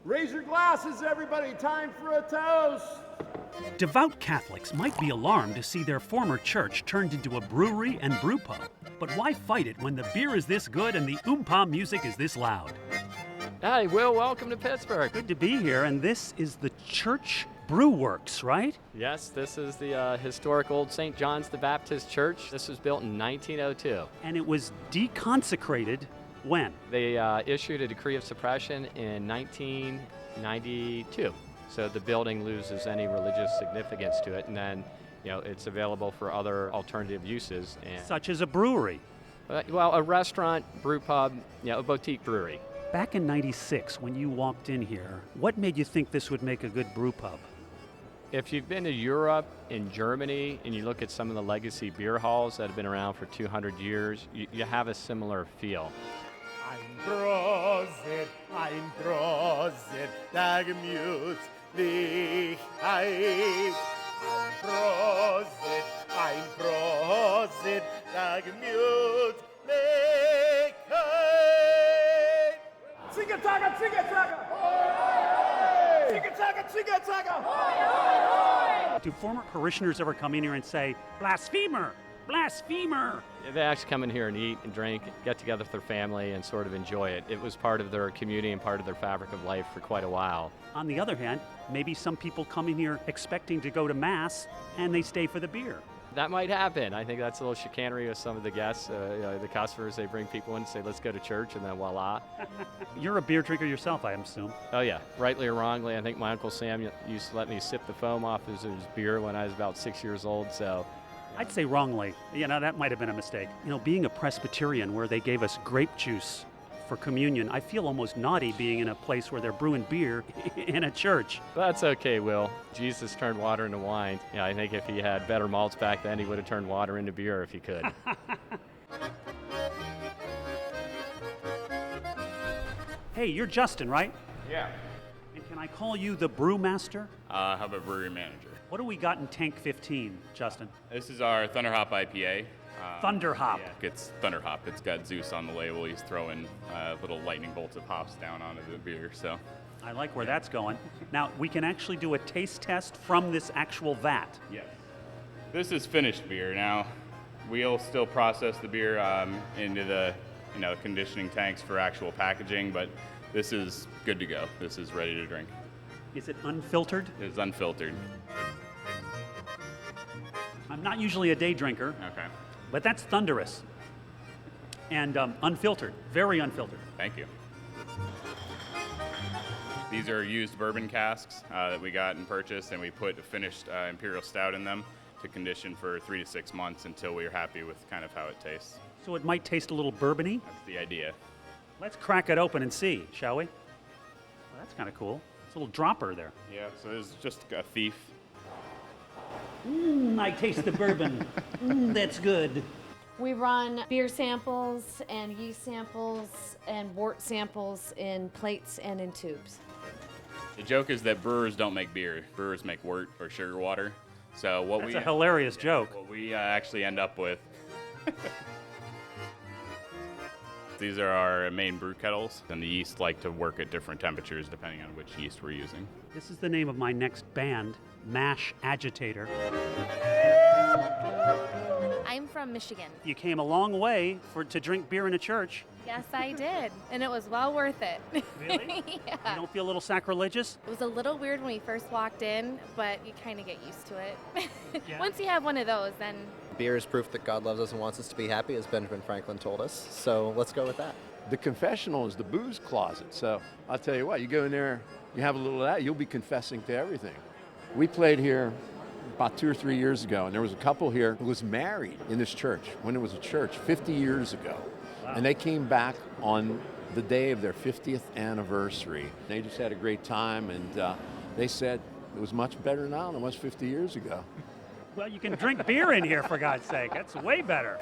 Raise your glasses, everybody. Time for a toast. Devout Catholics might be alarmed to see their former church turned into a brewery and brew pub. But why fight it when the beer is this good and the oompa music is this loud? Hi, Will. Welcome to Pittsburgh. Good to be here, and this is the church brew works, right? Yes, this is the historic old St. John's the Baptist Church. This was built in 1902. And it was deconsecrated when? They issued a decree of suppression in 1992. So the building loses any religious significance to it, and then it's available for other alternative uses. Such as a brewery. Well, a restaurant, brew pub, a boutique brewery. Back in '96, when you walked in here, what made you think this would make a good brew pub? If you've been to Europe and Germany and you look at some of the legacy beer halls that have been around for 200 years, you have a similar feel. Ein Prosit, da gemütlich Ein Prosit, da gemütlich Zigga-Tagga, Zigga-Tagga! Zigga-Tagga, Zigga-Tagga! Do former parishioners ever come in here and say, blasphemer, blasphemer? They actually come in here and eat and drink, get together with their family and sort of enjoy it. It was part of their community and part of their fabric of life for quite a while. On the other hand, maybe some people come in here expecting to go to Mass and they stay for the beer. That might happen. I think that's a little chicanery with some of the guests. The customers, they bring people in and say, let's go to church, and then voila. You're a beer drinker yourself, I assume. Oh, yeah. Rightly or wrongly, I think my Uncle Sam used to let me sip the foam off his beer when I was about 6 years old, so. I'd say wrongly. That might have been a mistake. Being a Presbyterian where they gave us grape juice for communion, I feel almost naughty being in a place where they're brewing beer in a church. That's okay, Will. Jesus turned water into wine. I think if he had better malts back then, he would have turned water into beer if he could. Hey, you're Justin, right? Yeah. And can I call you the brewmaster? How about brewery manager? What do we got in tank 15, Justin? This is our Thunder Hop IPA. Thunder Hop. Yeah, it's Thunder Hop. It's got Zeus on the label. He's throwing little lightning bolts of hops down onto the beer. So I like where that's going. Now, we can actually do a taste test from this actual vat. yes, this is finished beer. Now, we'll still process the beer into the conditioning tanks for actual packaging, but this is good to go. This is ready to drink. Is it unfiltered? It's unfiltered. I'm not usually a day drinker. Okay. But that's thunderous and unfiltered, very unfiltered. Thank you. These are used bourbon casks that we got and purchased, and we put a finished Imperial Stout in them to condition for 3 to 6 months until we're happy with kind of how it tastes. So it might taste a little bourbony. That's the idea. Let's crack it open and see, shall we? Well, that's kind of cool. It's a little dropper there. Yeah, so this is just a thief. I taste the bourbon. That's good. We run beer samples and yeast samples and wort samples in plates and in tubes. The joke is that brewers don't make beer. Brewers make wort or sugar water. So That's a hilarious joke. What we actually end up with. These are our main brew kettles, and the yeast like to work at different temperatures depending on which yeast we're using. This is the name of my next band, Mash Agitator. I'm from Michigan. You came a long way to drink beer in a church. Yes, I did. And it was well worth it. Really? Yeah. You don't feel a little sacrilegious? It was a little weird when we first walked in, but you kind of get used to it. Yeah. Once you have one of those, then... Beer is proof that God loves us and wants us to be happy, as Benjamin Franklin told us. So let's go with that. The confessional is the booze closet. So I'll tell you what, you go in there, you have a little of that, you'll be confessing to everything. We played here about 2 or 3 years ago, and there was a couple here who was married in this church when it was a church 50 years ago. Wow. And they came back on the day of their 50th anniversary. They just had a great time, and they said it was much better now than it was 50 years ago. Well, you can drink beer in here, for God's sake. That's way better.